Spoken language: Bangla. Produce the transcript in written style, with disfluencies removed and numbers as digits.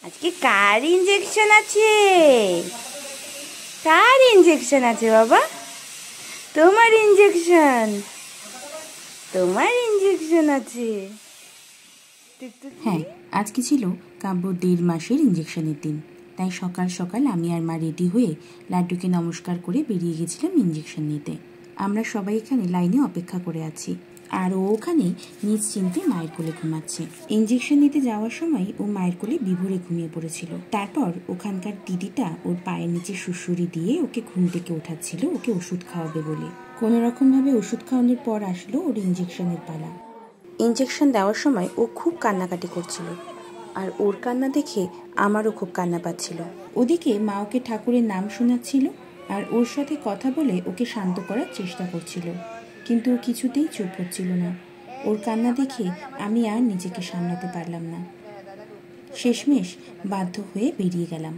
আজকে কার ইঞ্জেকশন আছে? কার ইঞ্জেকশন আছে বাবা? তোমার ইঞ্জেকশন, তোমার ইঞ্জেকশন আছে। হ্যাঁ, আজকে ছিল কাব্য 1.5 মাসের ইঞ্জেকশনের দিন। তাই সকাল সকাল আমি আর মা রেডি হয়ে লাড্ডুকে নমস্কার করে বেরিয়ে গেছিলাম ইঞ্জেকশন নিতে। আমরা সবাই এখানে লাইনে অপেক্ষা করে আছি, আর ও ওখানে নিশ্চিন্তে মায়ের কোলে ঘুমাচ্ছে। ইঞ্জেকশন নিতে যাওয়ার সময় ও মায়ের কোলে বিভোরে ঘুমিয়ে পড়েছিল। তারপর ওখানকার দিদিটা ওর পায়ের নিচে সুড়সুড়ি দিয়ে ওকে ঘুম থেকে ওঠাচ্ছিল, ওকে ওষুধ খাওয়াবে বলে। কোনো রকমভাবে ওষুধ খাওয়ানোর পর আসলো ওর ইঞ্জেকশনের পালা। ইঞ্জেকশন দেওয়ার সময় ও খুব কান্নাকাটি করছিল, আর ওর কান্না দেখে আমারও খুব কান্না পাচ্ছিল। ওদিকে মা ওকে ঠাকুরের নাম শোনাচ্ছিল আর ওর সাথে কথা বলে ওকে শান্ত করার চেষ্টা করছিল, কিন্তু ও কিছুতেই চুপ হচ্ছিল না। ওর কান্না দেখে আমি আর নিজেকে সামলাতে পারলাম না। শেষমেশ বাধ্য হয়ে বেরিয়ে গেলাম।